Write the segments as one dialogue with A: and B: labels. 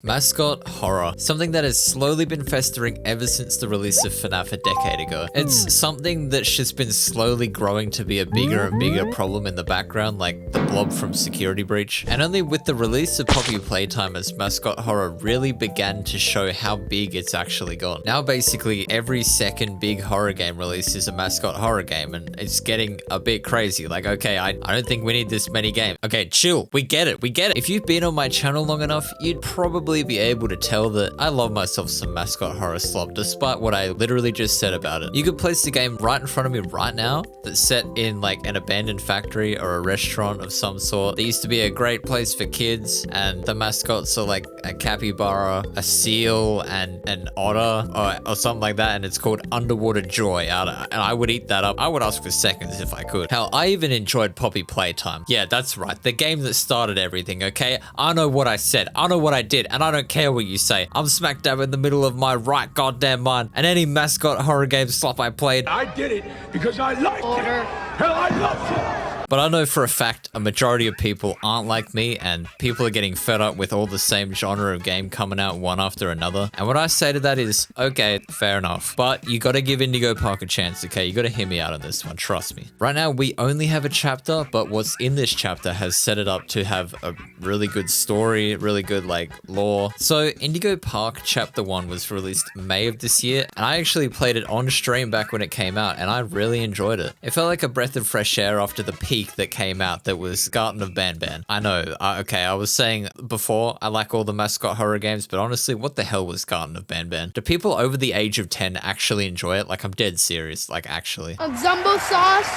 A: Mascot horror, something that has slowly been festering ever since the release of FNAF a decade ago. It's something that's just been slowly growing to be a bigger and bigger problem in the background, like the blob from Security Breach. And only with the release of Poppy Playtime as mascot horror really began to show how big it's actually gone. Now basically every second big horror game release is a mascot horror game, and it's getting a bit crazy. Like, okay, I don't think we need this many games. Okay, chill, we get it. If you've been on my channel long enough, you'd probably be able to tell that I love myself some mascot horror slop, despite what I literally just said about it. You could place the game right in front of me right now that's set in like an abandoned factory or a restaurant of some sort. There used to be a great place for kids, and the mascots are like a capybara, a seal, and an otter or something like that, and it's called Underwater Joy. And I would eat that up. I would ask for seconds if I could. Hell, I even enjoyed Poppy Playtime. Yeah, that's right, the game that started everything, okay? I know what I said, I know what I did, and I don't care what you say. I'm smack dab in the middle of my right goddamn mind, and any mascot horror game slop I played,
B: I did it because I liked it. Hell, I loved it.
A: But I know for a fact a majority of people aren't like me, and people are getting fed up with all the same genre of game coming out one after another. And what I say to that is, okay, fair enough. But you gotta give Indigo Park a chance, okay? You gotta hear me out on this one, trust me. Right now, we only have a chapter, but what's in this chapter has set it up to have a really good story, really good, like, lore. So, Indigo Park Chapter 1 was released May of this year, and I actually played it on stream back when it came out, and I really enjoyed it. It felt like a breath of fresh air after the peak that came out that was Garten of Banban. I know, okay, I was saying before I like all the mascot horror games, but honestly, what the hell was Garten of Banban? Do people over the age of 10 actually enjoy it? Like, I'm dead serious, like, actually.
C: Zumbo sauce,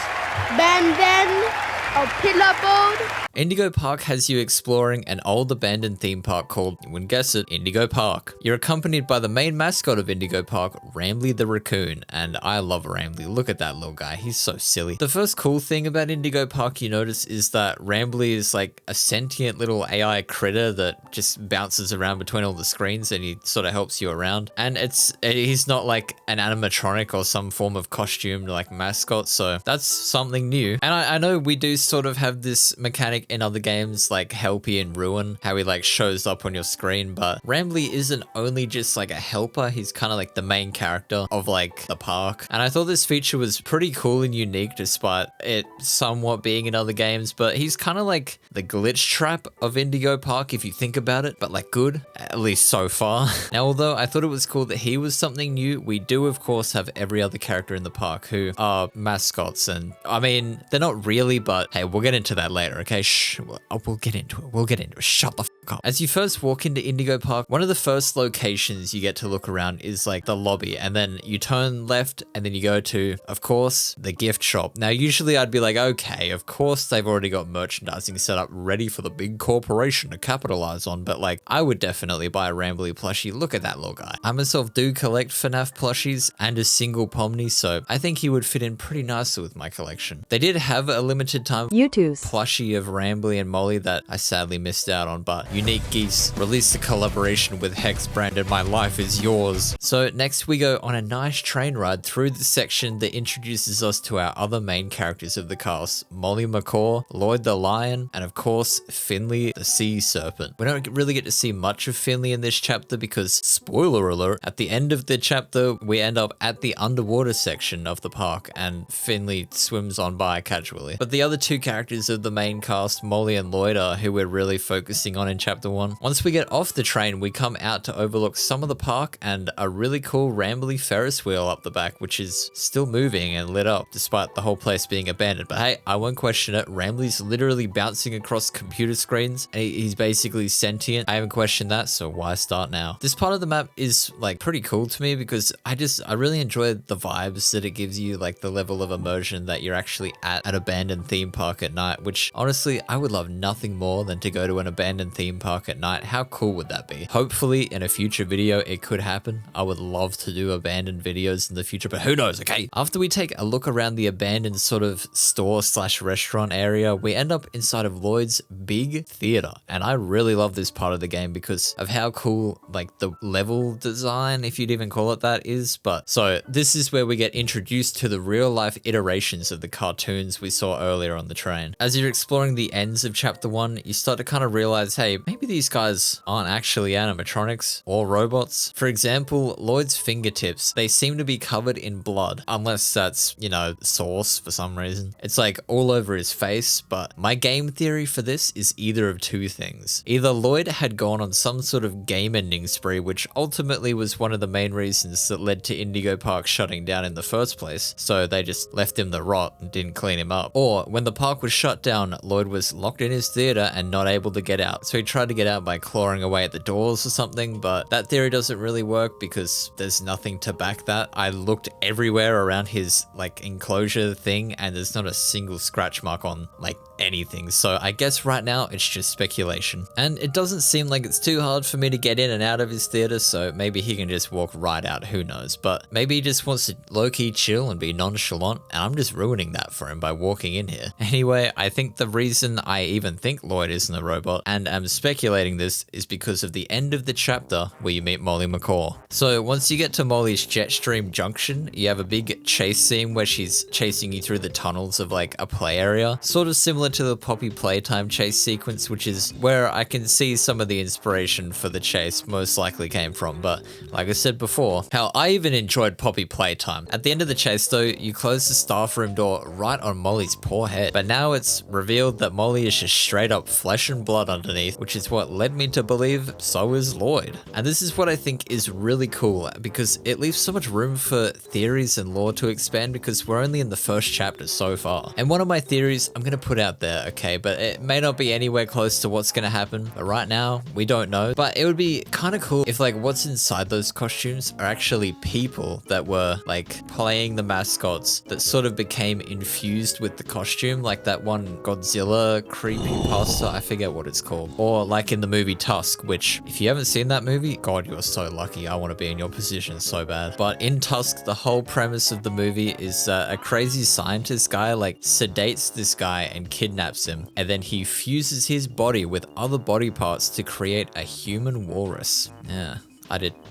C: Banban, a pillar boat.
A: Indigo Park has you exploring an old abandoned theme park called, you wouldn't guess it, Indigo Park. You're accompanied by the main mascot of Indigo Park, Rambly the raccoon, and I love Rambly. Look at that little guy, he's so silly. The first cool thing about Indigo Park you notice is that Rambly is like a sentient little AI critter that just bounces around between all the screens, and he sort of helps you around. And he's not like an animatronic or some form of costumed like mascot, so that's something new. And I know we do sort of have this mechanic in other games like Helpy and Ruin, how he like shows up on your screen, but Rambly isn't only just like a helper, he's kind of like the main character of like the park. And I thought this feature was pretty cool and unique despite it somewhat being in other games, but he's kind of like the glitch trap of Indigo Park if you think about it, but like good, at least so far. Now, although I thought it was cool that he was something new, we do of course have every other character in the park who are mascots, and I mean, they're not really, but hey, we'll get into that later, okay? Shh, we'll get into it. Shut the fuck up. As you first walk into Indigo Park, one of the first locations you get to look around is like the lobby, and then you turn left and then you go to, of course, the gift shop. Now, usually I'd be like, okay, of course they've already got merchandising set up ready for the big corporation to capitalize on, but like, I would definitely buy a Rambly plushie. Look at that little guy. I myself do collect FNAF plushies and a single Pomni, so I think he would fit in pretty nicely with my collection. They did have a limited time plushie of Rambly and Molly that I sadly missed out on, but Unique Geese released a collaboration with Hex branded My Life Is Yours. So next we go on a nice train ride through the section that introduces us to our other main characters of the cast, Molly McCaw, Lloyd the Lion, and of course, Finley the Sea Serpent. We don't really get to see much of Finley in this chapter because, spoiler alert, at the end of the chapter, we end up at the underwater section of the park and Finley swims on by casually. But the other two characters of the main cast, Molly and Lloyd, are who we're really focusing on in chapter 1. Once we get off the train, we come out to overlook some of the park and a really cool Rambly Ferris wheel up the back, which is still moving and lit up despite the whole place being abandoned. But hey, I won't question it. Rambly's literally bouncing across computer screens and he's basically sentient. I haven't questioned that, so why start now? This part of the map is like pretty cool to me because I really enjoy the vibes that it gives you, like the level of immersion that you're actually at an abandoned theme park at night, which honestly, I would love nothing more than to go to an abandoned theme park at night. How cool would that be? Hopefully in a future video, it could happen. I would love to do abandoned videos in the future, but who knows, okay? After we take a look around the abandoned sort of store slash restaurant area, we end up inside of Lloyd's big theater. And I really love this part of the game because of how cool like the level design, if you'd even call it that, is. But so this is where we get introduced to the real life iterations of the cartoons we saw earlier on the train. As you're exploring the ends of chapter 1, you start to kind of realize, hey, maybe these guys aren't actually animatronics or robots. For example, Lloyd's fingertips, they seem to be covered in blood, unless that's, you know, sauce for some reason. It's like all over his face, but my game theory for this is either of two things. Either Lloyd had gone on some sort of game ending spree, which ultimately was one of the main reasons that led to Indigo Park shutting down in the first place, so they just left him to rot and didn't clean him up. Or when the park was shut down, Lloyd was locked in his theater and not able to get out, so he tried to get out by clawing away at the doors or something, but that theory doesn't really work because there's nothing to back that. I looked everywhere around his like enclosure thing and there's not a single scratch mark on like anything, so I guess right now it's just speculation. And it doesn't seem like it's too hard for me to get in and out of his theater, so maybe he can just walk right out, who knows. But maybe he just wants to low-key chill and be nonchalant, and I'm just ruining that for him by walking in here. Anyway, I think the reason I even think Lloyd isn't a robot, and am speculating this, is because of the end of the chapter where you meet Molly McCaw. So once you get to Molly's Jetstream Junction, you have a big chase scene where she's chasing you through the tunnels of like a play area, sort of similar to the Poppy Playtime chase sequence, which is where I can see some of the inspiration for the chase most likely came from. But like I said before, how I even enjoyed Poppy Playtime. At the end of the chase though, you close the staff room door right on Molly's poor head, but now it's revealed that Molly is just straight up flesh and blood underneath, which is what led me to believe so is Lloyd. And this is what I think is really cool, because it leaves so much room for theories and lore to expand, because we're only in the first chapter so far. And one of my theories I'm going to put out there, okay, but it may not be anywhere close to what's going to happen, but right now we don't know. But it would be kind of cool if like what's inside those costumes are actually people that were like playing the mascots that sort of became infused with the costume, like that one Godzilla creepypasta, I forget what it's called, or like in the movie Tusk, which if you haven't seen that movie, God, you're so lucky. I want to be in your position so bad. But in Tusk, the whole premise of the movie is a crazy scientist guy like sedates this guy and kidnaps him, and then he fuses his body with other body parts to create a human walrus. Yeah,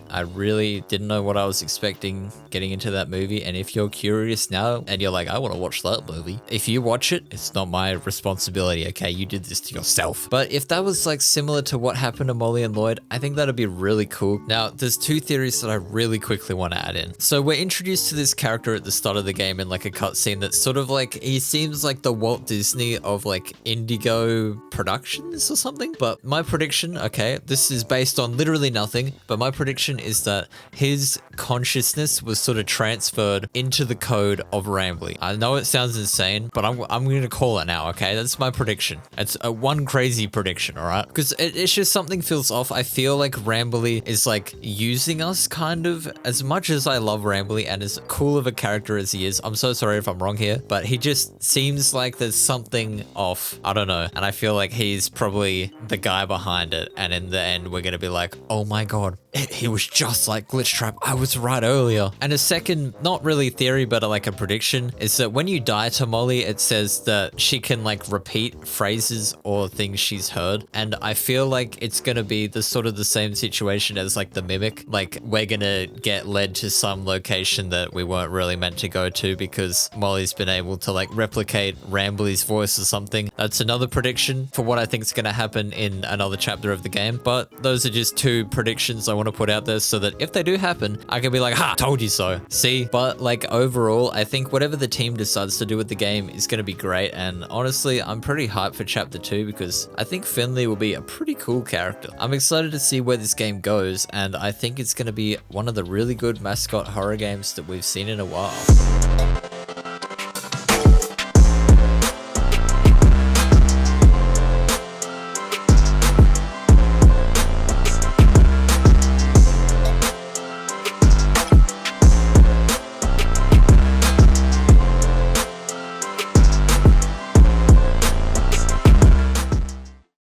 A: I really didn't know what I was expecting getting into that movie, and if you're curious now and you're like, I want to watch that movie, if you watch it, it's not my responsibility, okay? You did this to yourself. But if that was like similar to what happened to Molly and Lloyd, I think that'd be really cool. Now, there's two theories that I really quickly want to add in. So we're introduced to this character at the start of the game in like a cutscene that's sort of like, he seems like the Walt Disney of like Indigo Productions or something. But my prediction, okay, this is based on literally nothing, but my prediction is that his consciousness was sort of transferred into the code of Rambly. I know it sounds insane, but I'm going to call it now, okay? That's my prediction. It's a one crazy prediction, all right? Because it's just something feels off. I feel like Rambly is like using us kind of. As much as I love Rambly and as cool of a character as he is, I'm so sorry if I'm wrong here, but he just seems like there's something off. I don't know. And I feel like he's probably the guy behind it. And in the end, we're going to be like, oh my God, he was just like Glitchtrap. I was right earlier. And a second, not really theory, but like a prediction, is that when you die to Molly, it says that she can like repeat phrases or things she's heard. And I feel like it's going to be the sort of the same situation as like the Mimic. Like we're going to get led to some location that we weren't really meant to go to because Molly's been able to like replicate Rambly's voice or something. That's another prediction for what I think is going to happen in another chapter of the game. But those are just two predictions I want to put out there so that if they do happen, I can be like, ha, told you so. See? But like overall, I think whatever the team decides to do with the game is going to be great. And honestly, I'm pretty hyped for chapter 2 because I think Finley will be a pretty cool character. I'm excited to see where this game goes, and I think it's going to be one of the really good mascot horror games that we've seen in a while.